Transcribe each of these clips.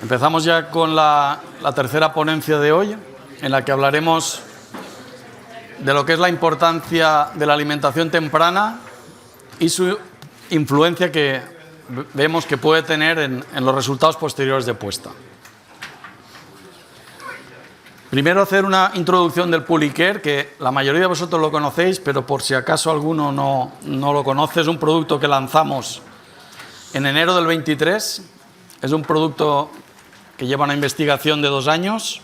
Empezamos ya con la tercera ponencia de hoy, en la que hablaremos de lo que es la importancia de la alimentación temprana y su influencia que vemos que puede tener en los resultados posteriores de puesta. Primero hacer una introducción del Pulicare, que la mayoría de vosotros lo conocéis, pero por si acaso alguno no lo conoce, es un producto que lanzamos en enero del 23. Es un producto que lleva una investigación de 2 años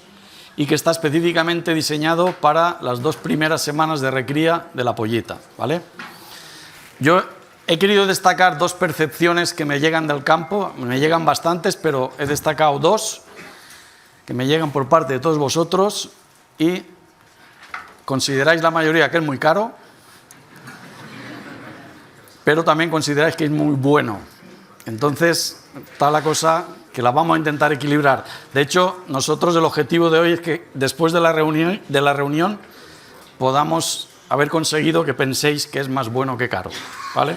y que está específicamente diseñado para las 2 primeras semanas de recría de la pollita, ¿vale? Yo he querido destacar 2 percepciones que me llegan del campo, me llegan bastantes, pero he destacado 2 que me llegan por parte de todos vosotros y consideráis la mayoría que es muy caro, pero también consideráis que es muy bueno. Entonces, está la cosa que la vamos a intentar equilibrar. De hecho, nosotros el objetivo de hoy es que después de la reunión podamos haber conseguido que penséis que es más bueno que caro, ¿vale?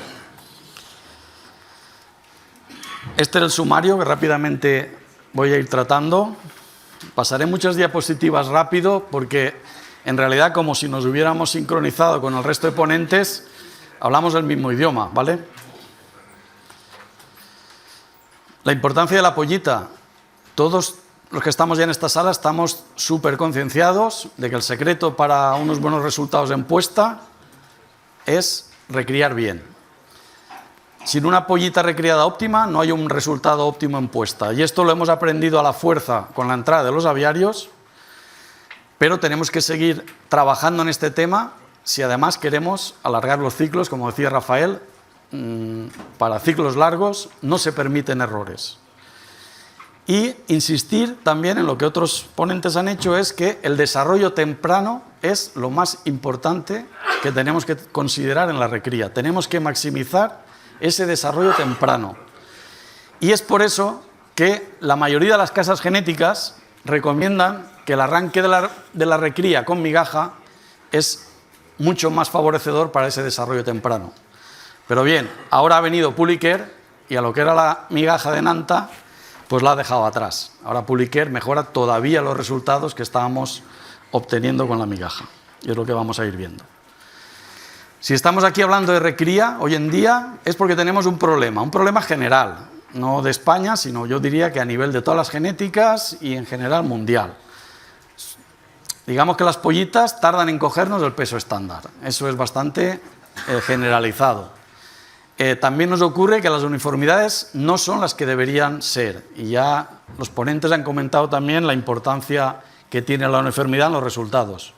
Este es el sumario que rápidamente voy a ir tratando. Pasaré muchas diapositivas rápido porque en realidad, como si nos hubiéramos sincronizado con el resto de ponentes, hablamos el mismo idioma, ¿vale? La importancia de la pollita. Todos los que estamos ya en esta sala estamos súper concienciados de que el secreto para unos buenos resultados en puesta es recriar bien. Sin una pollita recriada óptima no hay un resultado óptimo en puesta. Y esto lo hemos aprendido a la fuerza con la entrada de los aviarios, pero tenemos que seguir trabajando en este tema si además queremos alargar los ciclos, como decía Rafael. Para ciclos largos no se permiten errores. Y insistir también en lo que otros ponentes han hecho, es que el desarrollo temprano es lo más importante que tenemos que considerar en la recría. Tenemos que maximizar ese desarrollo temprano. Y es por eso que la mayoría de las casas genéticas recomiendan que el arranque de la recría con migaja es mucho más favorecedor para ese desarrollo temprano. Pero bien, ahora ha venido Pulicare y a lo que era la migaja de Nanta, pues la ha dejado atrás. Ahora Pulicare mejora todavía los resultados que estábamos obteniendo con la migaja. Y es lo que vamos a ir viendo. Si estamos aquí hablando de recría hoy en día es porque tenemos un problema general, no de España, sino yo diría que a nivel de todas las genéticas y en general mundial. Digamos que las pollitas tardan en cogernos el peso estándar. Eso es bastante generalizado. También nos ocurre que las uniformidades no son las que deberían ser, y ya los ponentes han comentado también la importancia que tiene la uniformidad en los resultados.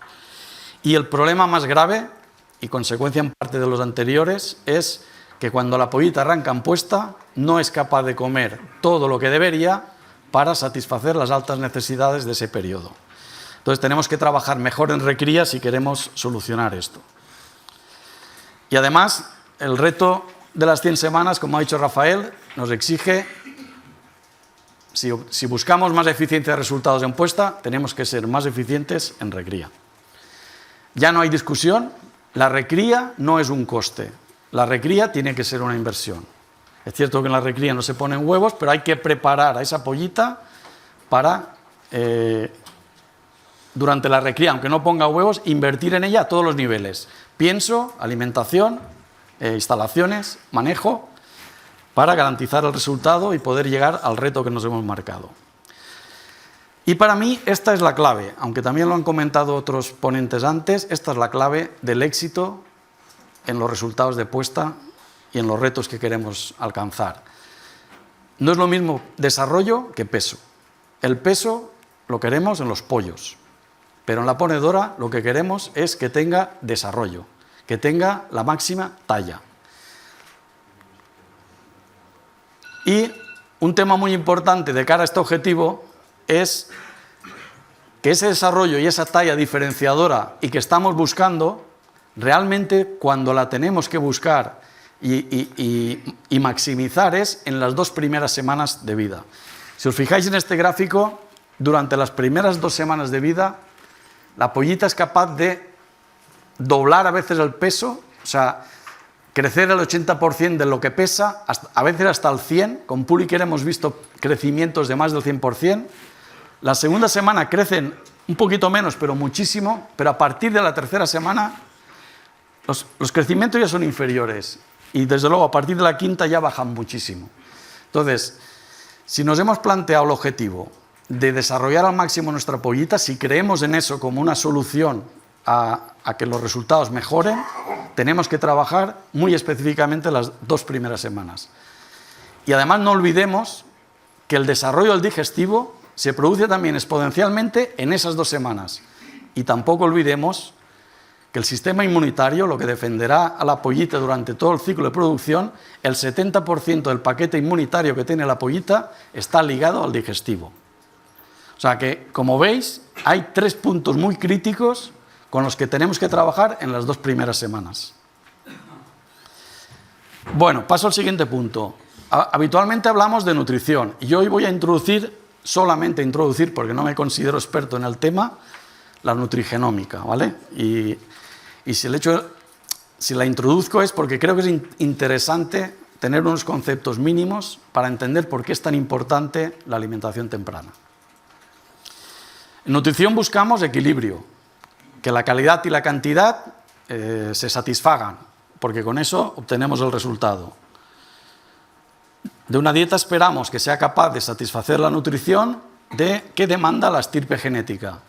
Y el problema más grave, y consecuencia en parte de los anteriores, es que cuando la pollita arranca en puesta no es capaz de comer todo lo que debería para satisfacer las altas necesidades de ese periodo. Entonces tenemos que trabajar mejor en recría si queremos solucionar esto. Y además, el reto de las 100 semanas, como ha dicho Rafael, nos exige, si buscamos más eficiencia de resultados en puesta, tenemos que ser más eficientes en recría. Ya no hay discusión, la recría no es un coste, la recría tiene que ser una inversión. Es cierto que en la recría no se ponen huevos, pero hay que preparar a esa pollita para, durante la recría, aunque no ponga huevos, invertir en ella a todos los niveles. Pienso, alimentación, instalaciones, manejo, para garantizar el resultado y poder llegar al reto que nos hemos marcado. Y para mí esta es la clave, aunque también lo han comentado otros ponentes antes, esta es la clave del éxito en los resultados de puesta y en los retos que queremos alcanzar. No es lo mismo desarrollo que peso. El peso lo queremos en los pollos, pero en la ponedora lo que queremos es que tenga desarrollo, que tenga la máxima talla. Y un tema muy importante de cara a este objetivo es que ese desarrollo y esa talla diferenciadora y que estamos buscando, realmente cuando la tenemos que buscar y maximizar es en las 2 primeras semanas de vida. Si os fijáis en este gráfico, durante las primeras 2 semanas de vida, la pollita es capaz de doblar a veces el peso, o sea, crecer el 80% de lo que pesa, a veces hasta el 100%, con Puriker hemos visto crecimientos de más del 100%. La segunda semana crecen un poquito menos, pero muchísimo, pero a partir de la tercera semana los crecimientos ya son inferiores y desde luego a partir de la quinta ya bajan muchísimo. Entonces, si nos hemos planteado el objetivo de desarrollar al máximo nuestra pollita, si creemos en eso como una solución a que los resultados mejoren, tenemos que trabajar muy específicamente las 2 primeras semanas. Y además no olvidemos que el desarrollo del digestivo se produce también exponencialmente en esas 2 semanas. Y tampoco olvidemos que el sistema inmunitario, lo que defenderá a la pollita durante todo el ciclo de producción, el 70% del paquete inmunitario que tiene la pollita está ligado al digestivo. O sea que, como veis, hay 3 puntos muy críticos con los que tenemos que trabajar en las 2 primeras semanas. Bueno, paso al siguiente punto. Habitualmente hablamos de nutrición y hoy voy a solamente introducir, porque no me considero experto en el tema, la nutrigenómica, ¿vale? Y si la introduzco es porque creo que es interesante tener unos conceptos mínimos para entender por qué es tan importante la alimentación temprana. En nutrición buscamos equilibrio, que la calidad y la cantidad se satisfagan, porque con eso obtenemos el resultado. De una dieta esperamos que sea capaz de satisfacer la nutrición que demanda la estirpe genética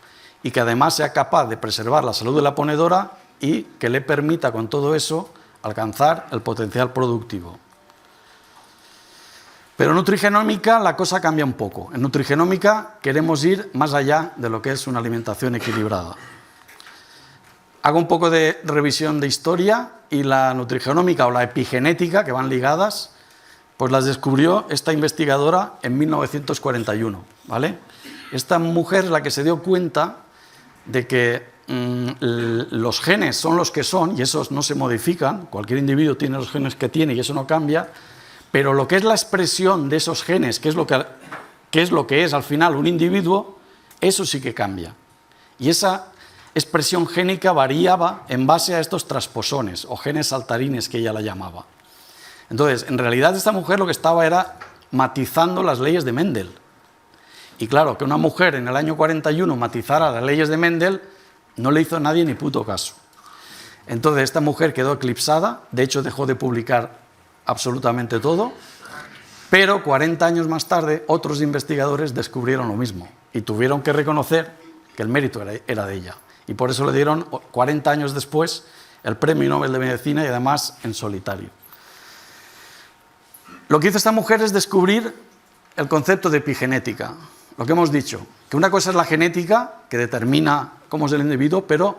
y que además sea capaz de preservar la salud de la ponedora y que le permita con todo eso alcanzar el potencial productivo. Pero en nutrigenómica la cosa cambia un poco. En nutrigenómica queremos ir más allá de lo que es una alimentación equilibrada. Hago un poco de revisión de historia y la nutrigenómica o la epigenética, que van ligadas, pues las descubrió esta investigadora en 1941, ¿vale? Esta mujer es la que se dio cuenta de que los genes son los que son y esos no se modifican, cualquier individuo tiene los genes que tiene y eso no cambia, pero lo que es la expresión de esos genes, que es lo que es al final un individuo, eso sí que cambia. Y esa expresión génica variaba en base a estos transposones o genes saltarines que ella la llamaba. Entonces, en realidad esta mujer lo que estaba era matizando las leyes de Mendel. Y claro, que una mujer en el año 41 matizara las leyes de Mendel no le hizo a nadie ni puto caso. Entonces esta mujer quedó eclipsada, de hecho dejó de publicar absolutamente todo, pero 40 años más tarde otros investigadores descubrieron lo mismo y tuvieron que reconocer que el mérito era de ella. Y por eso le dieron 40 años después el Premio Nobel de Medicina y además en solitario. Lo que hizo esta mujer es descubrir el concepto de epigenética. Lo que hemos dicho, que una cosa es la genética, que determina cómo es el individuo, pero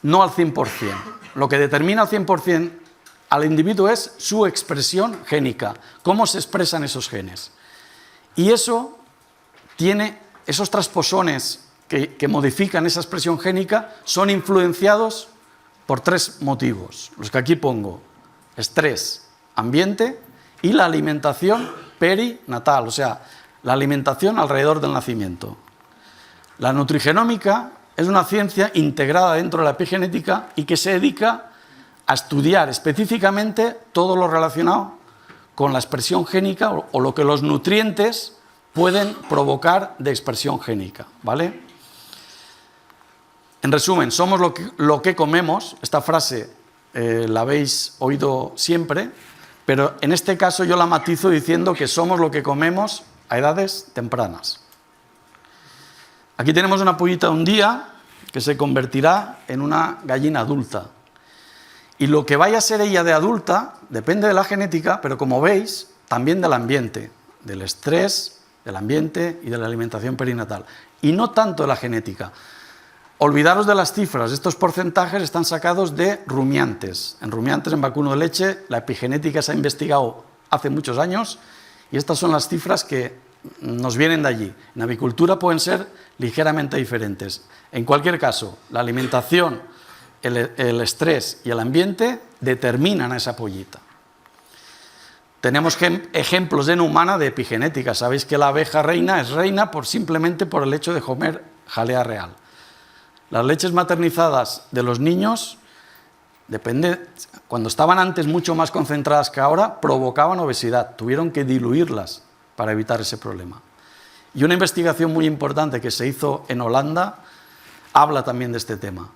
no al 100%. Lo que determina al 100% al individuo es su expresión génica, cómo se expresan esos genes. Y eso tiene, esos transposones que modifican esa expresión génica son influenciados por 3 motivos, los que aquí pongo: estrés, ambiente y la alimentación perinatal, o sea, la alimentación alrededor del nacimiento. La nutrigenómica es una ciencia integrada dentro de la epigenética y que se dedica a estudiar específicamente todo lo relacionado con la expresión génica o lo que los nutrientes pueden provocar de expresión génica, ¿vale? En resumen, somos lo que comemos. Esta frase la habéis oído siempre, pero en este caso yo la matizo diciendo que somos lo que comemos a edades tempranas. Aquí tenemos una pollita de un día que se convertirá en una gallina adulta. Y lo que vaya a ser ella de adulta depende de la genética, pero como veis, también del ambiente, del estrés, del ambiente y de la alimentación perinatal. Y no tanto de la genética. Olvidaros de las cifras, estos porcentajes están sacados de rumiantes. En rumiantes, en vacuno de leche, la epigenética se ha investigado hace muchos años y estas son las cifras que nos vienen de allí. En avicultura pueden ser ligeramente diferentes. En cualquier caso, la alimentación, el estrés y el ambiente determinan a esa pollita. Tenemos ejemplos en humana de epigenética. Sabéis que la abeja reina es reina simplemente por el hecho de comer jalea real. Las leches maternizadas de los niños cuando estaban antes mucho más concentradas que ahora, provocaban obesidad. Tuvieron que diluirlas para evitar ese problema. Y una investigación muy importante que se hizo en Holanda habla también de este tema.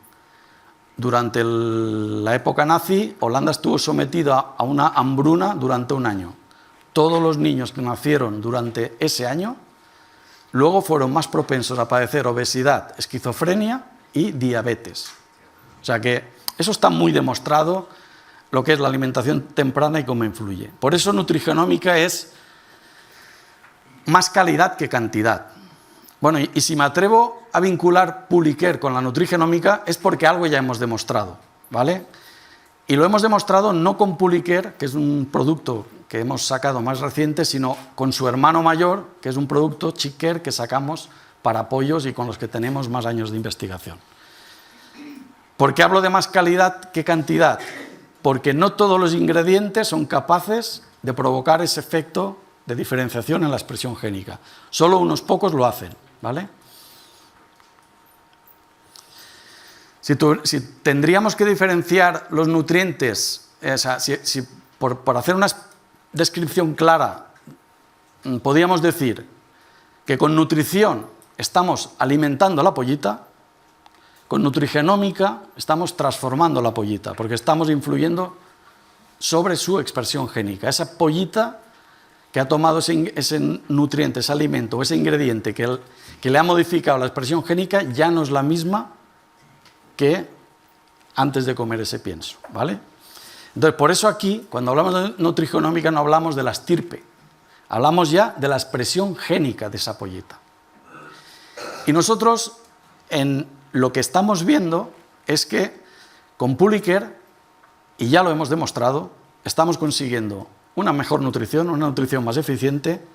Durante la época nazi, Holanda estuvo sometida a una hambruna durante un año. Todos los niños que nacieron durante ese año luego fueron más propensos a padecer obesidad, esquizofrenia y diabetes. O sea que eso está muy demostrado, lo que es la alimentación temprana y cómo influye. Por eso nutrigenómica es más calidad que cantidad. Bueno, y si me atrevo a vincular Pulicare con la nutrigenómica es porque algo ya hemos demostrado, ¿vale? Y lo hemos demostrado no con Pulicare, que es un producto que hemos sacado más reciente, sino con su hermano mayor, que es un producto Chickcare que sacamos para pollos y con los que tenemos más años de investigación. ¿Por qué hablo de más calidad que cantidad? Porque no todos los ingredientes son capaces de provocar ese efecto de diferenciación en la expresión génica. Solo unos pocos lo hacen, ¿vale? Si tendríamos que diferenciar los nutrientes, o sea, por hacer una descripción clara, podríamos decir que con nutrición estamos alimentando a la pollita, con nutrigenómica estamos transformando la pollita, porque estamos influyendo sobre su expresión génica. Esa pollita que ha tomado ese nutriente, ese alimento, ese ingrediente que le ha modificado la expresión génica, ya no es la misma que antes de comer ese pienso, ¿vale? Entonces, por eso aquí, cuando hablamos de nutrigenómica, no hablamos de la estirpe, hablamos ya de la expresión génica de esa pollita. Y nosotros, en lo que estamos viendo, es que con Pulicare, y ya lo hemos demostrado, estamos consiguiendo una mejor nutrición, una nutrición más eficiente,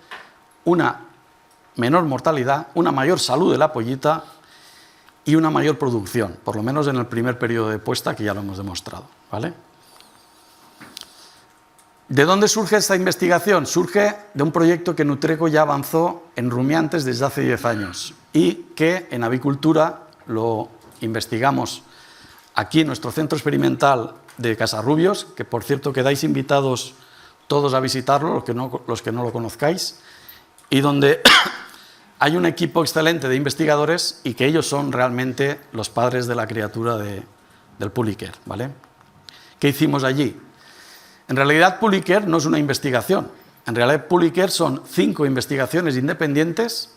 una menor mortalidad, una mayor salud de la pollita y una mayor producción, por lo menos en el primer periodo de puesta, que ya lo hemos demostrado, ¿vale? ¿De dónde surge esta investigación? Surge de un proyecto que Nutreco ya avanzó en rumiantes desde hace 10 años y que en avicultura lo investigamos aquí en nuestro centro experimental de Casarrubios, que por cierto quedáis invitados todos a visitarlo, los que no lo conozcáis, y donde hay un equipo excelente de investigadores y que ellos son realmente los padres de la criatura del Pulicare, ¿vale? ¿Qué hicimos allí? En realidad Pulicare no es una investigación, en realidad Pulicare son 5 investigaciones independientes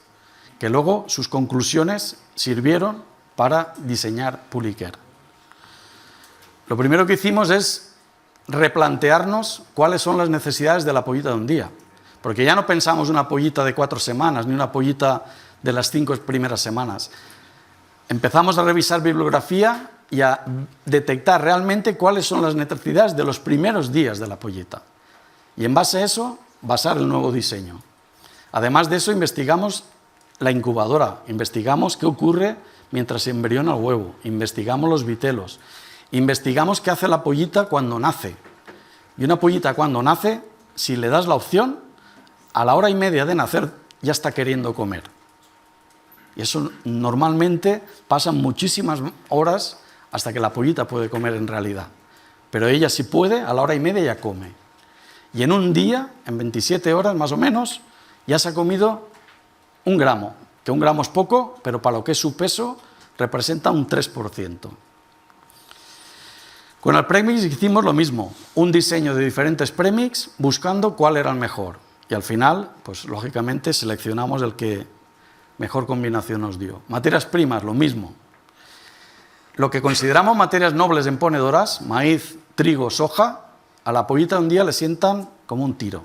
que luego sus conclusiones sirvieron para diseñar Pulicare. Lo primero que hicimos es replantearnos cuáles son las necesidades de la pollita de un día, porque ya no pensamos una pollita de 4 semanas, ni una pollita de las 5 primeras semanas. Empezamos a revisar bibliografía y a detectar realmente cuáles son las necesidades de los primeros días de la pollita. Y en base a eso, basar el nuevo diseño. Además de eso, investigamos la incubadora, investigamos qué ocurre mientras se embriona el huevo, investigamos los vitelos, investigamos qué hace la pollita cuando nace. Y una pollita cuando nace, si le das la opción, a la hora y media de nacer ya está queriendo comer. Y eso normalmente pasan muchísimas horas hasta que la pollita puede comer en realidad. Pero ella si puede, a la hora y media ya come. Y en un día, en 27 horas más o menos, ya se ha comido 1 gramo, que 1 gramo es poco, pero para lo que es su peso representa un 3%. Con el premix hicimos lo mismo, un diseño de diferentes premix buscando cuál era el mejor. Y al final, pues lógicamente seleccionamos el que mejor combinación nos dio. Materias primas, lo mismo. Lo que consideramos materias nobles en ponedoras, maíz, trigo, soja, a la pollita de un día le sientan como un tiro.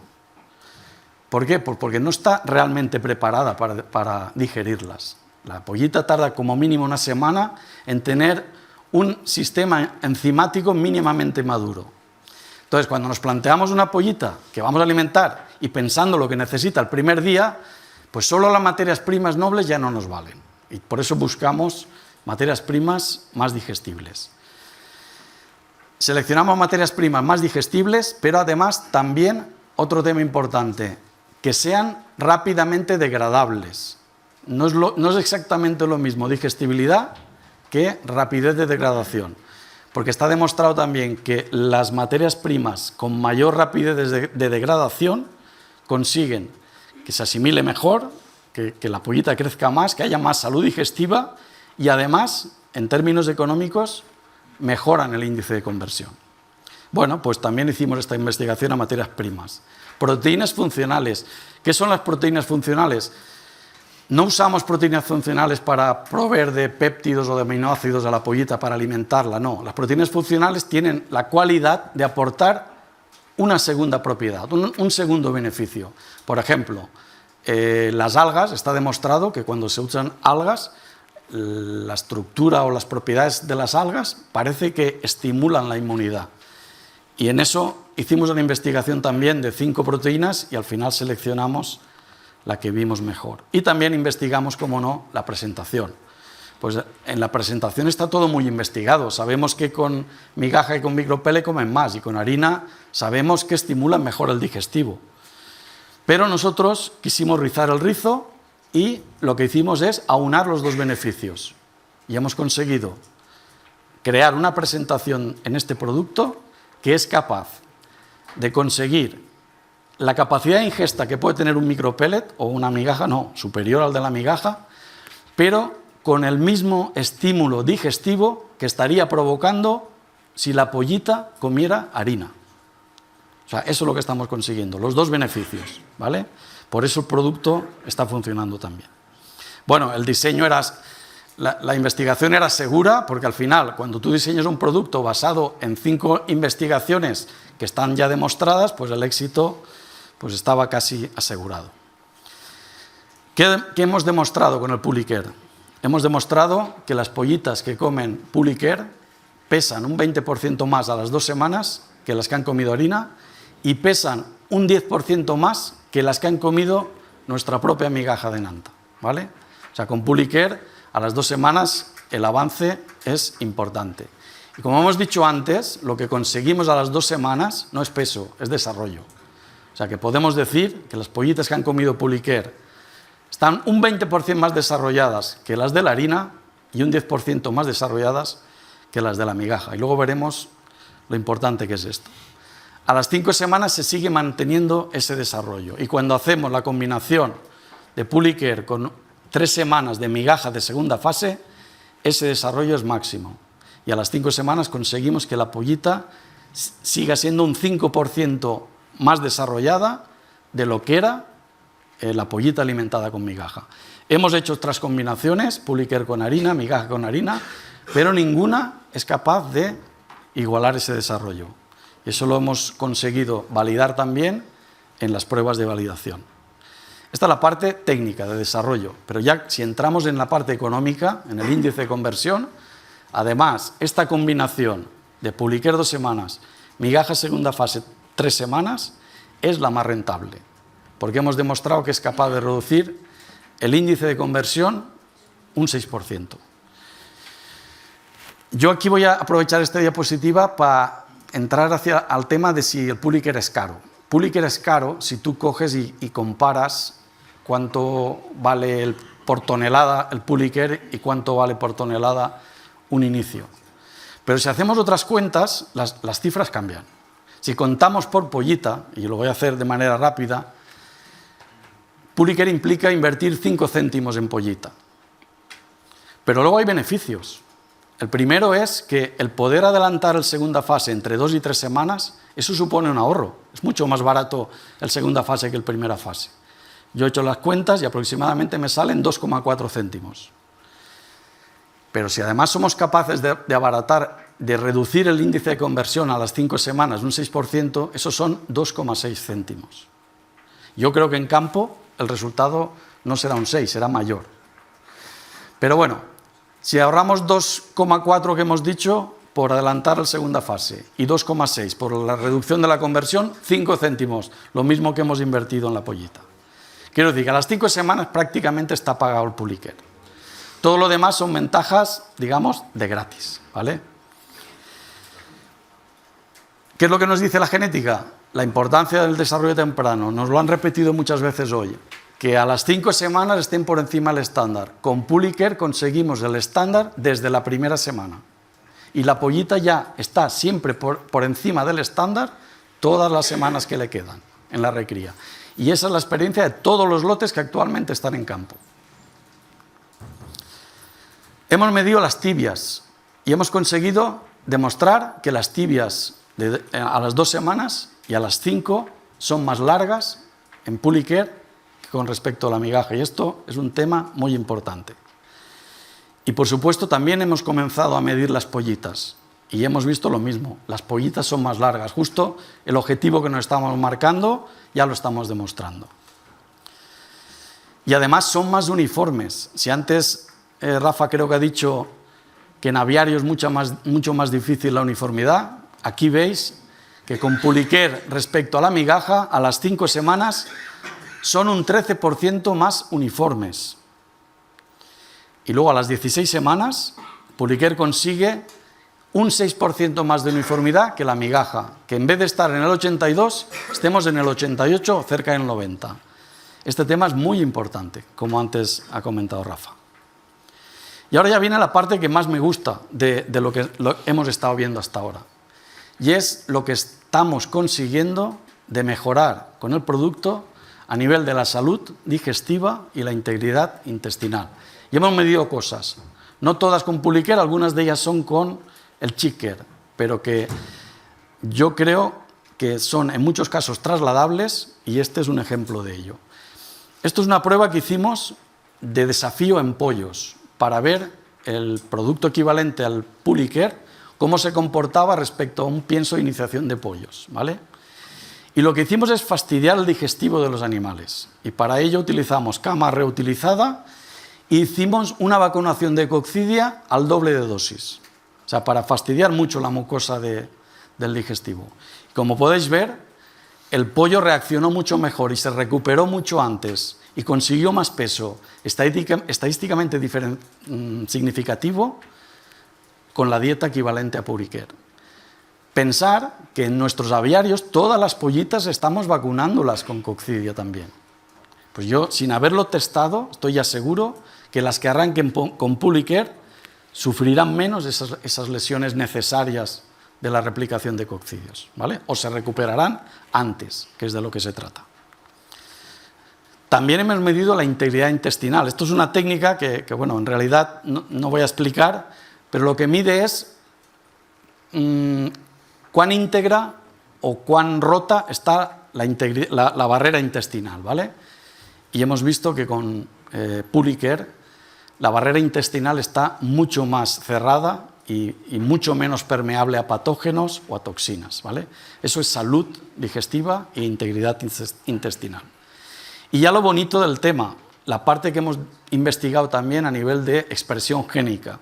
¿Por qué? Pues porque no está realmente preparada para digerirlas. La pollita tarda como mínimo 1 semana en tener un sistema enzimático mínimamente maduro. Entonces, cuando nos planteamos una pollita que vamos a alimentar y pensando lo que necesita el primer día, pues solo las materias primas nobles ya no nos valen. Y por eso buscamos materias primas más digestibles. Seleccionamos materias primas más digestibles, pero además también otro tema importante, que sean rápidamente degradables. No es exactamente lo mismo digestibilidad que rapidez de degradación. porque está demostrado también que las materias primas con mayor rapidez de degradación consiguen que se asimile mejor, que la pollita crezca más, que haya más salud digestiva y además, en términos económicos, mejoran el índice de conversión. Bueno, pues también hicimos esta investigación a materias primas. Proteínas funcionales. ¿Qué son las proteínas funcionales? No usamos proteínas funcionales para proveer de péptidos o de aminoácidos a la pollita para alimentarla, no. Las proteínas funcionales tienen la cualidad de aportar una segunda propiedad, un segundo beneficio. Por ejemplo, las algas, está demostrado que cuando se usan algas, la estructura o las propiedades de las algas parece que estimulan la inmunidad. Y en eso hicimos una investigación también de 5 proteínas y al final seleccionamos la que vimos mejor. Y también investigamos, como no, la presentación. Pues en la presentación está todo muy investigado. Sabemos que con migaja y con micropele comen más y con harina sabemos que estimulan mejor el digestivo. Pero nosotros quisimos rizar el rizo y lo que hicimos es aunar los dos beneficios. Y hemos conseguido crear una presentación en este producto que es capaz de conseguir la capacidad de ingesta que puede tener un micropellet o una migaja, no, superior al de la migaja, pero con el mismo estímulo digestivo que estaría provocando si la pollita comiera harina. O sea, eso es lo que estamos consiguiendo, los dos beneficios, ¿vale? Por eso el producto está funcionando también. Bueno, el diseño era... La investigación era segura porque al final, cuando tú diseñas un producto basado en 5 investigaciones que están ya demostradas, pues el éxito pues estaba casi asegurado. ¿Qué hemos demostrado con el Pulicare? Hemos demostrado que las pollitas que comen Pulicare pesan un 20% más a las 2 semanas que las que han comido harina y pesan un 10% más que las que han comido nuestra propia migaja de nanta, ¿vale? O sea, con Pulicare a las 2 semanas el avance es importante. Y como hemos dicho antes, lo que conseguimos a las 2 semanas no es peso, es desarrollo. O sea que podemos decir que las pollitas que han comido Pulicare están un 20% más desarrolladas que las de la harina y un 10% más desarrolladas que las de la migaja. Y luego veremos lo importante que es esto. A las 5 semanas se sigue manteniendo ese desarrollo. Y cuando hacemos la combinación de Pulicare con 3 semanas de migaja de segunda fase, ese desarrollo es máximo. Y a las 5 semanas conseguimos que la pollita siga siendo un 5% más desarrollada de lo que era la pollita alimentada con migaja. Hemos hecho otras combinaciones, Pulicare con harina, migaja con harina, pero ninguna es capaz de igualar ese desarrollo. Y eso lo hemos conseguido validar también en las pruebas de validación. Esta es la parte técnica de desarrollo, pero ya si entramos en la parte económica, en el índice de conversión, además, esta combinación de Pulicare 2 semanas, migaja segunda fase 3 semanas, es la más rentable, porque hemos demostrado que es capaz de reducir el índice de conversión un 6%. Yo aquí voy a aprovechar esta diapositiva para entrar al tema de si el Pulicare es caro. Pulicare es caro si tú coges y comparas cuánto vale por tonelada el Pulicare y cuánto vale por tonelada un inicio. Pero si hacemos otras cuentas, las cifras cambian. Si contamos por pollita, y lo voy a hacer de manera rápida, Pulicare implica invertir 5 céntimos en pollita. Pero luego hay beneficios. El primero es que el poder adelantar el segunda fase entre 2 y 3 semanas, eso supone un ahorro. Es mucho más barato el segunda fase que el primera fase. Yo he hecho las cuentas y aproximadamente me salen 2,4 céntimos. Pero si además somos capaces de abaratar, de reducir el índice de conversión a las 5 semanas un 6%, esos son 2,6 céntimos. Yo creo que en campo el resultado no será un 6, será mayor. Pero bueno, si ahorramos 2,4 que hemos dicho por adelantar la segunda fase y 2,6 por la reducción de la conversión, 5 céntimos, lo mismo que hemos invertido en la pollita. Quiero decir que a las 5 semanas prácticamente está pagado el Pulicare. Todo lo demás son ventajas, digamos, de gratis, ¿vale? ¿Qué es lo que nos dice la genética? La importancia del desarrollo temprano. Nos lo han repetido muchas veces hoy. Que a las 5 semanas estén por encima del estándar. Con Pulicare conseguimos el estándar desde la primera semana. y la pollita ya está siempre por encima del estándar todas las semanas que le quedan en la recría. Y esa es la experiencia de todos los lotes que actualmente están en campo. Hemos medido las tibias y hemos conseguido demostrar que las tibias a las 2 semanas y a las 5 son más largas en Pullicare que con respecto a la migaja. Y esto es un tema muy importante. Y por supuesto también hemos comenzado a medir las pollitas y hemos visto lo mismo. Las pollitas son más largas. Justo el objetivo que nos estamos marcando ya lo estamos demostrando. Y además son más uniformes. Si antes Rafa creo que ha dicho que en aviario es mucho más difícil la uniformidad, aquí veis que con Pullicare respecto a la migaja, a las 5 semanas son un 13% más uniformes. Y luego a las 16 semanas, Pullicare consigue un 6% más de uniformidad que la migaja, que en vez de estar en el 82, estemos en el 88 o cerca del 90. Este tema es muy importante, como antes ha comentado Rafa. Y ahora ya viene la parte que más me gusta de lo que hemos estado viendo hasta ahora. Y es lo que estamos consiguiendo de mejorar con el producto a nivel de la salud digestiva y la integridad intestinal. Y hemos medido cosas, no todas con Pullicare, algunas de ellas son con el CheckCare, pero que yo creo que son en muchos casos trasladables y este es un ejemplo de ello. Esto es una prueba que hicimos de desafío en pollos para ver el producto equivalente al Pullicare, cómo se comportaba respecto a un pienso de iniciación de pollos, ¿vale? Y lo que hicimos es fastidiar el digestivo de los animales y para ello utilizamos cama reutilizada e hicimos una vacunación de coccidia al doble de dosis. O sea, para fastidiar mucho la mucosa del digestivo. Como podéis ver, el pollo reaccionó mucho mejor y se recuperó mucho antes y consiguió más peso estadísticamente significativo con la dieta equivalente a Pullicare. Pensar que en nuestros aviarios todas las pollitas estamos vacunándolas con coccidia también. Pues yo, sin haberlo testado, estoy ya seguro que las que arranquen con Pullicare sufrirán menos esas lesiones necesarias de la replicación de coccidios, ¿vale? O se recuperarán antes, que es de lo que se trata. También hemos medido la integridad intestinal. Esto es una técnica que bueno, en realidad no voy a explicar, pero lo que mide es cuán íntegra o cuán rota está la barrera intestinal, ¿vale? Y hemos visto que con Pullicare la barrera intestinal está mucho más cerrada y mucho menos permeable a patógenos o a toxinas, ¿vale? Eso es salud digestiva e integridad intestinal. Y ya lo bonito del tema, la parte que hemos investigado también a nivel de expresión génica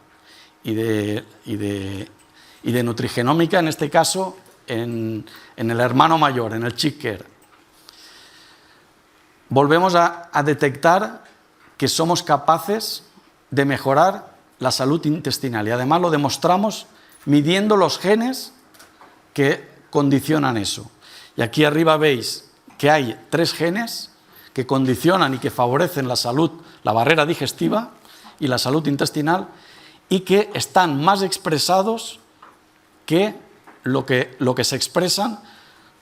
y de nutrigenómica, en este caso en el hermano mayor, en el CheckCare. Volvemos a detectar que somos capaces de mejorar la salud intestinal y además lo demostramos midiendo los genes que condicionan eso. Y aquí arriba veis que hay 3 genes que condicionan y que favorecen la salud, la barrera digestiva y la salud intestinal y que están más expresados que lo que se expresan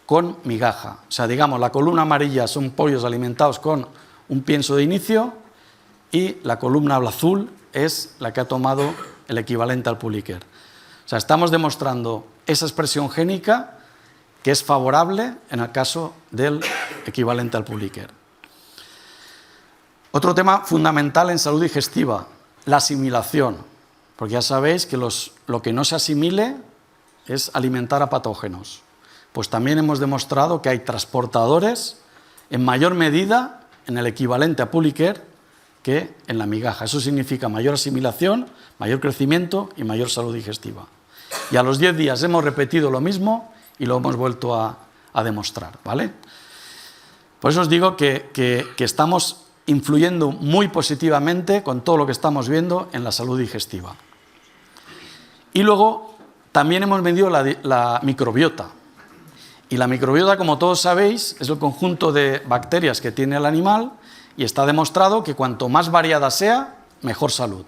con migaja. O sea, digamos, la columna amarilla son pollos alimentados con un pienso de inicio y la columna azul es la que ha tomado el equivalente al Pullicare. O sea, estamos demostrando esa expresión génica que es favorable en el caso del equivalente al Pullicare. Otro tema fundamental en salud digestiva, la asimilación, porque ya sabéis que lo que no se asimile es alimentar a patógenos. Pues también hemos demostrado que hay transportadores en mayor medida en el equivalente a Pullicare que en la migaja. Eso significa mayor asimilación, mayor crecimiento y mayor salud digestiva. Y a los 10 días hemos repetido lo mismo y lo hemos vuelto a demostrar, ¿vale? Por eso os digo que estamos influyendo muy positivamente con todo lo que estamos viendo en la salud digestiva. Y luego también hemos medido la microbiota. Y la microbiota, como todos sabéis, es el conjunto de bacterias que tiene el animal y está demostrado que cuanto más variada sea, mejor salud.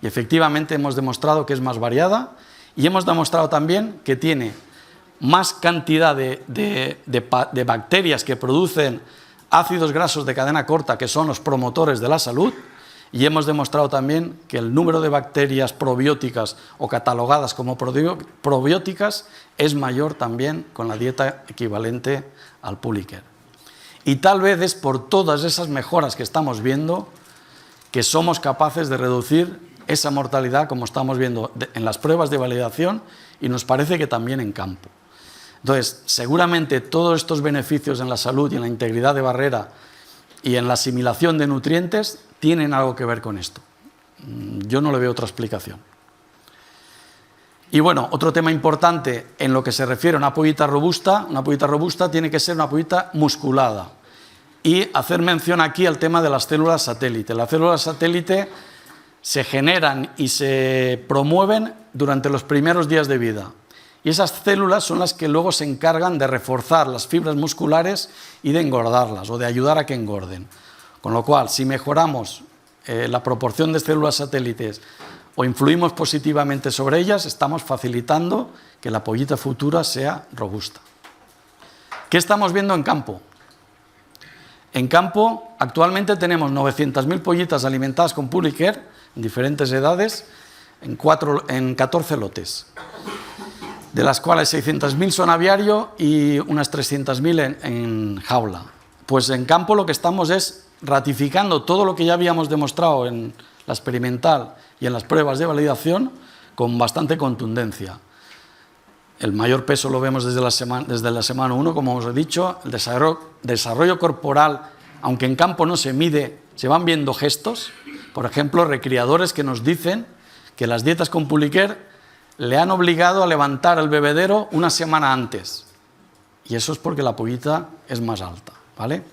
Y efectivamente hemos demostrado que es más variada y hemos demostrado también que tiene más cantidad de bacterias que producen ácidos grasos de cadena corta, que son los promotores de la salud, y hemos demostrado también que el número de bacterias probióticas o catalogadas como probióticas es mayor también con la dieta equivalente al Pulicare. Y tal vez es por todas esas mejoras que estamos viendo que somos capaces de reducir esa mortalidad, como estamos viendo en las pruebas de validación, y nos parece que también en campo. Entonces, seguramente todos estos beneficios en la salud y en la integridad de barrera y en la asimilación de nutrientes tienen algo que ver con esto. Yo no le veo otra explicación. Y bueno, otro tema importante en lo que se refiere a una pollita robusta tiene que ser una pollita musculada. Y hacer mención aquí al tema de las células satélite. Las células satélite se generan y se promueven durante los primeros días de vida. Y esas células son las que luego se encargan de reforzar las fibras musculares y de engordarlas o de ayudar a que engorden. Con lo cual, si mejoramos la proporción de células satélites o influimos positivamente sobre ellas, estamos facilitando que la pollita futura sea robusta. ¿Qué estamos viendo en campo? En campo, actualmente tenemos 900.000 pollitas alimentadas con Pulicare en diferentes edades en 14 lotes, de las cuales 600.000 son aviario y unas 300.000 en jaula. Pues en campo lo que estamos es ratificando todo lo que ya habíamos demostrado en la experimental y en las pruebas de validación con bastante contundencia. El mayor peso lo vemos desde la semana 1, como os he dicho. El desarrollo corporal, aunque en campo no se mide, se van viendo gestos. Por ejemplo, recriadores que nos dicen que las dietas con Pulicare le han obligado a levantar el bebedero una semana antes. Y eso es porque la pollita es más alta, ¿vale?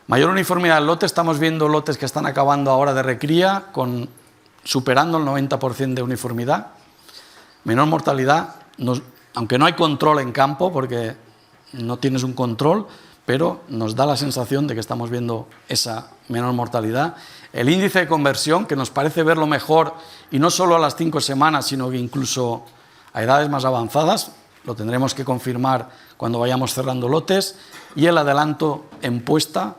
Mayor uniformidad del lote, estamos viendo lotes que están acabando ahora de recría, superando el 90% de uniformidad. Menor mortalidad, aunque no hay control en campo, porque no tienes un control, pero nos da la sensación de que estamos viendo esa menor mortalidad. El índice de conversión, que nos parece verlo mejor, y no solo a las 5 semanas, sino que incluso a edades más avanzadas, lo tendremos que confirmar cuando vayamos cerrando lotes. Y el adelanto en puesta,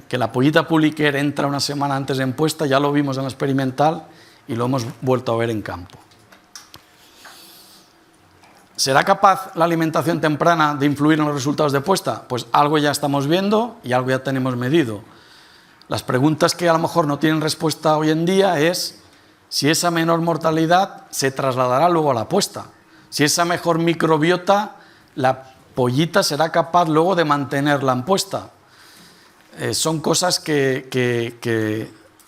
que la pollita Pulicare entra una semana antes en puesta, ya lo vimos en la experimental y lo hemos vuelto a ver en campo. ¿Será capaz la alimentación temprana de influir en los resultados de puesta? Pues algo ya estamos viendo y algo ya tenemos medido. Las preguntas que a lo mejor no tienen respuesta hoy en día es si esa menor mortalidad se trasladará luego a la puesta. Si esa mejor microbiota, la pollita será capaz luego de mantenerla en puesta. Son cosas que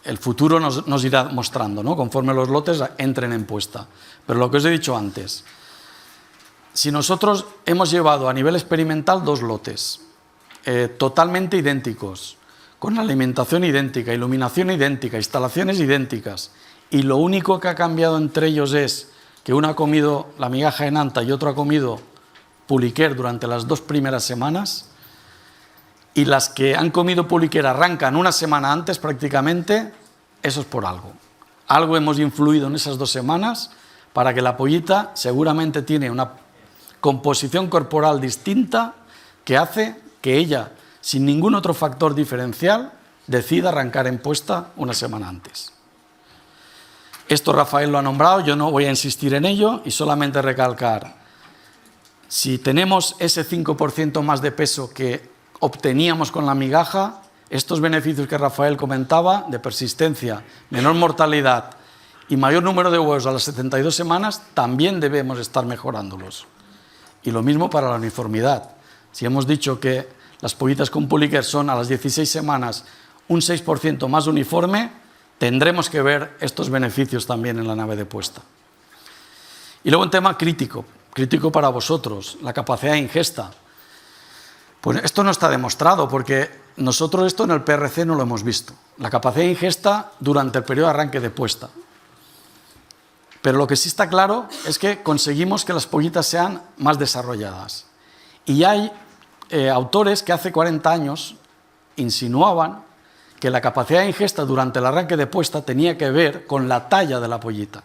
el futuro nos irá mostrando, ¿no? Conforme los lotes entren en puesta. Pero lo que os he dicho antes, si nosotros hemos llevado a nivel experimental 2 lotes totalmente idénticos, con alimentación idéntica, iluminación idéntica, instalaciones idénticas, y lo único que ha cambiado entre ellos es que uno ha comido la migaja en anta y otro ha comido Pulicare durante las 2 primeras semanas, y las que han comido Pulicare arrancan una semana antes prácticamente, eso es por algo. Algo hemos influido en esas 2 semanas para que la pollita seguramente tiene una composición corporal distinta que hace que ella, sin ningún otro factor diferencial, decida arrancar en puesta una semana antes. Esto Rafael lo ha nombrado, yo no voy a insistir en ello y solamente recalcar, si tenemos ese 5% más de peso que obteníamos con la migaja, estos beneficios que Rafael comentaba, de persistencia, menor mortalidad y mayor número de huevos a las 72 semanas, también debemos estar mejorándolos. Y lo mismo para la uniformidad. Si hemos dicho que las pollitas con Pulicare son a las 16 semanas un 6% más uniforme, tendremos que ver estos beneficios también en la nave de puesta. Y luego un tema crítico para vosotros, la capacidad de ingesta. Pues esto no está demostrado, porque nosotros esto en el PRC no lo hemos visto. La capacidad de ingesta durante el periodo de arranque de puesta. Pero lo que sí está claro es que conseguimos que las pollitas sean más desarrolladas. Y hay autores que hace 40 años insinuaban que la capacidad de ingesta durante el arranque de puesta tenía que ver con la talla de la pollita.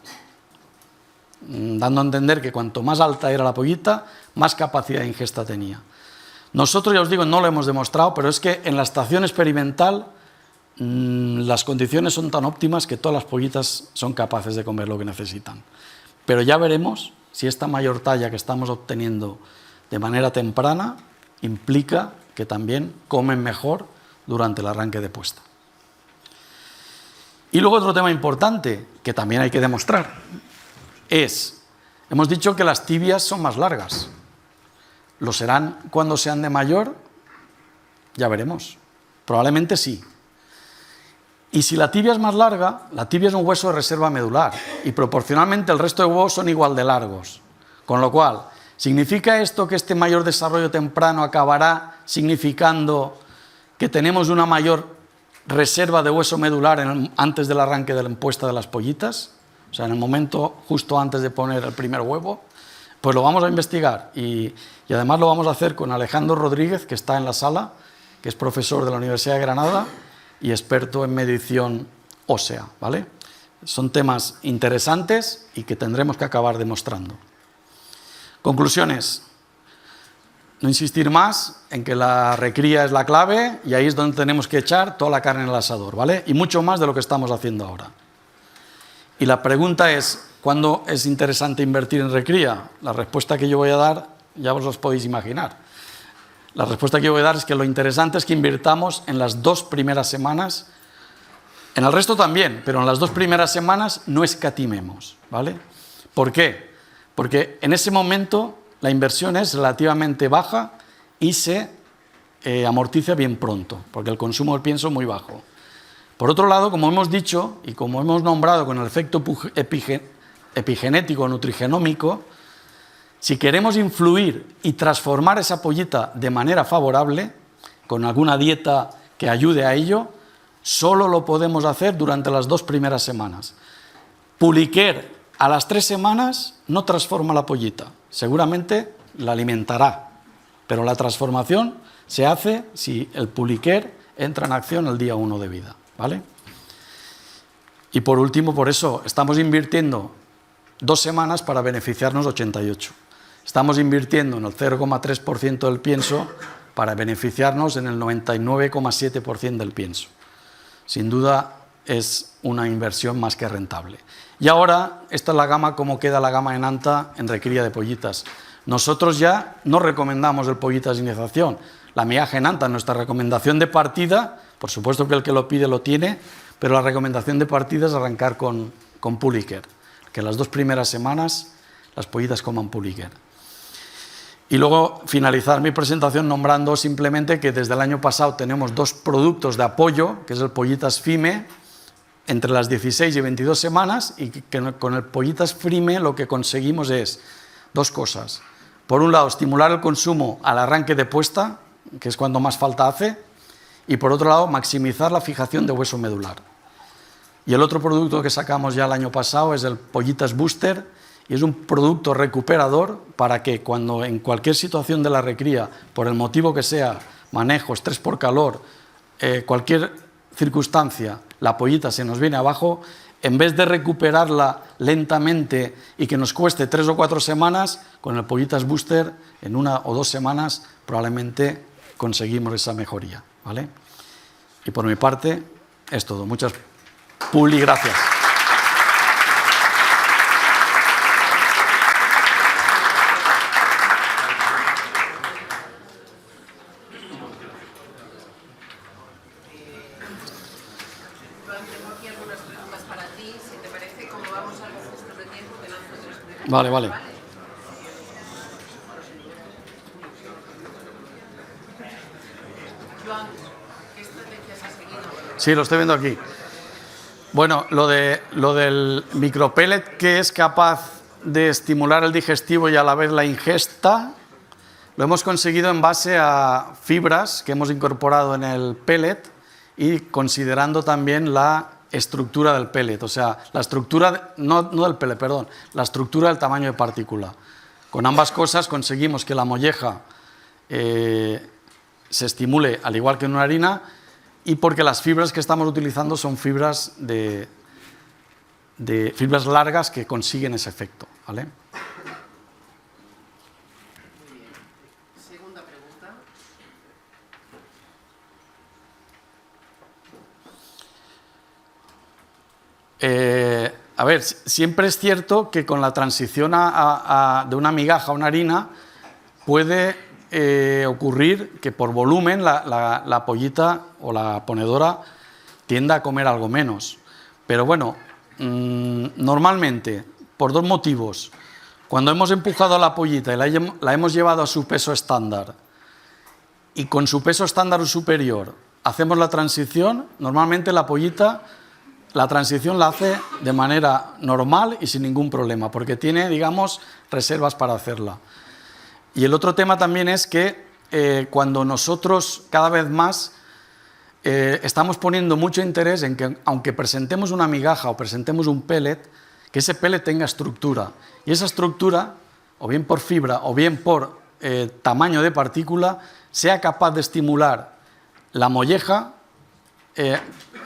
dando a entender que cuanto más alta era la pollita, más capacidad de ingesta tenía. Nosotros, ya os digo, no lo hemos demostrado, pero es que en la estación experimental las condiciones son tan óptimas que todas las pollitas son capaces de comer lo que necesitan. Pero ya veremos si esta mayor talla que estamos obteniendo de manera temprana implica que también comen mejor durante el arranque de puesta. Y luego otro tema importante que también hay que demostrar es, hemos dicho que las tibias son más largas. ¿Lo serán cuando sean de mayor? Ya veremos. Probablemente sí. Y si la tibia es más larga, la tibia es un hueso de reserva medular y proporcionalmente el resto de huevos son igual de largos. Con lo cual, ¿significa esto que este mayor desarrollo temprano acabará significando que tenemos una mayor reserva de hueso medular antes del arranque de la puesta de las pollitas? O sea, en el momento justo antes de poner el primer huevo. Pues lo vamos a investigar y además lo vamos a hacer con Alejandro Rodríguez, que está en la sala, que es profesor de la Universidad de Granada y experto en medición ósea, ¿vale? Son temas interesantes y que tendremos que acabar demostrando. Conclusiones. No insistir más en que la recría es la clave y ahí es donde tenemos que echar toda la carne en el asador, ¿vale? Y mucho más de lo que estamos haciendo ahora. Y la pregunta es, ¿cuándo es interesante invertir en recría? La respuesta que yo voy a dar, ya os podéis imaginar. La respuesta que yo voy a dar es que lo interesante es que invirtamos en las 2 primeras semanas, en el resto también, pero en las 2 primeras semanas no escatimemos, ¿vale? ¿Por qué? Porque en ese momento la inversión es relativamente baja y se amortiza bien pronto, porque el consumo del pienso es muy bajo. Por otro lado, como hemos dicho y como hemos nombrado con el efecto epigenético nutrigenómico, si queremos influir y transformar esa pollita de manera favorable, con alguna dieta que ayude a ello, solo lo podemos hacer durante las 2 primeras semanas. Puliquer a las 3 semanas no transforma la pollita, seguramente la alimentará, pero la transformación se hace si el Puliquer entra en acción el día 1 de vida, ¿vale? Y por último, por eso, estamos invirtiendo 2 semanas para beneficiarnos 88. Estamos invirtiendo en el 0,3% del pienso para beneficiarnos en el 99,7% del pienso. Sin duda es una inversión más que rentable. Y ahora, esta es la gama, cómo queda la gama en Anta en recría de pollitas. Nosotros ya no recomendamos el pollitas de iniciación. La miaja en Anta, nuestra recomendación de partida, por supuesto que el que lo pide lo tiene, pero la recomendación de partida es arrancar con Puliquer, que las 2 primeras semanas las pollitas coman Puliquer. Y luego finalizar mi presentación nombrando simplemente que desde el año pasado tenemos 2 productos de apoyo, que es el Pollitas Fime, entre las 16 y 22 semanas, y que con el Pollitas Fime lo que conseguimos es 2 cosas. Por un lado, estimular el consumo al arranque de puesta, que es cuando más falta hace, y por otro lado, maximizar la fijación de hueso medular. Y el otro producto que sacamos ya el año pasado es el Pollitas Booster, y es un producto recuperador para que cuando en cualquier situación de la recría, por el motivo que sea, manejo, estrés por calor, cualquier circunstancia, la pollita se nos viene abajo, en vez de recuperarla lentamente y que nos cueste 3 o 4 semanas, con el Pollitas Booster en 1 o 2 semanas probablemente conseguimos esa mejoría, ¿vale? Y por mi parte es todo. Muchas gracias. Vale, vale. Sí, lo estoy viendo aquí. Bueno, lo del micropellet que es capaz de estimular el digestivo y a la vez la ingesta, lo hemos conseguido en base a fibras que hemos incorporado en el pellet y considerando también la estructura del pellet, o sea, la estructura, no del pellet, perdón, la estructura del tamaño de partícula. Con ambas cosas conseguimos que la molleja se estimule al igual que en una harina y porque las fibras que estamos utilizando son fibras fibras largas que consiguen ese efecto, ¿vale? ¿vale? Muy bien. Segunda pregunta. A ver, siempre es cierto que con la transición de una migaja a una harina puede ocurrir que por volumen la pollita o la ponedora tienda a comer algo menos. Pero bueno, normalmente, por dos motivos. Cuando hemos empujado a la pollita y la hemos llevado a su peso estándar y con su peso estándar o superior hacemos la transición, normalmente la pollita la transición la hace de manera normal y sin ningún problema, porque tiene, digamos, reservas para hacerla. Y el otro tema también es que cuando nosotros cada vez más estamos poniendo mucho interés en que, aunque presentemos una migaja o presentemos un pellet, que ese pellet tenga estructura. Y esa estructura, o bien por fibra o bien por tamaño de partícula, sea capaz de estimular la molleja,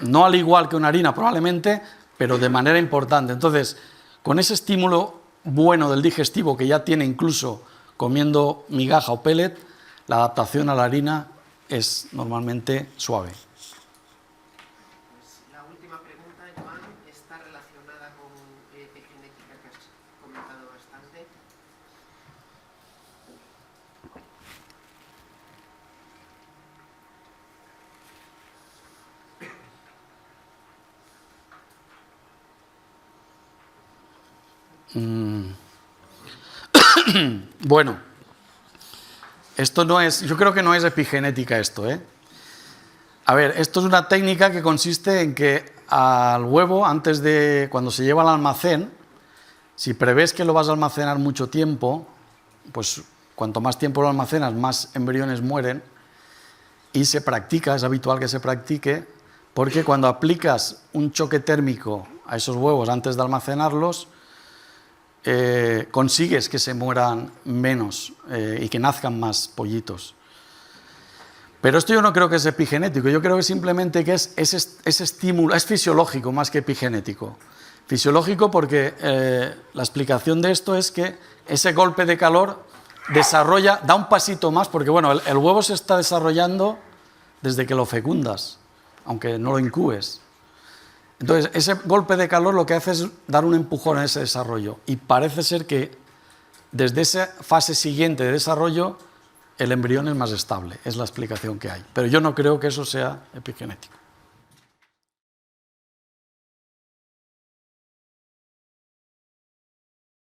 no al igual que una harina probablemente, pero de manera importante. Entonces, con ese estímulo bueno del digestivo que ya tiene incluso comiendo migaja o pellet, la adaptación a la harina es normalmente suave. Pues la última pregunta, Joan, está relacionada con epigenética, que has comentado bastante. Bueno, esto no es, yo creo que no es epigenética esto, ¿eh? A ver, esto es una técnica que consiste en que al huevo, antes de, cuando se lleva al almacén, si prevés que lo vas a almacenar mucho tiempo, pues cuanto más tiempo lo almacenas, más embriones mueren, y se practica, es habitual que se practique, porque cuando aplicas un choque térmico a esos huevos antes de almacenarlos, consigues que se mueran menos y que nazcan más pollitos. Pero esto yo no creo que es epigenético, yo creo que simplemente que es ese estímulo, es fisiológico más que epigenético. Fisiológico porque la explicación de esto es que ese golpe de calor desarrolla, da un pasito más, porque bueno, el huevo se está desarrollando desde que lo fecundas, aunque no lo incubes. Entonces, ese golpe de calor lo que hace es dar un empujón a ese desarrollo. Y parece ser que desde esa fase siguiente de desarrollo, el embrión es más estable. Es la explicación que hay. Pero yo no creo que eso sea epigenético.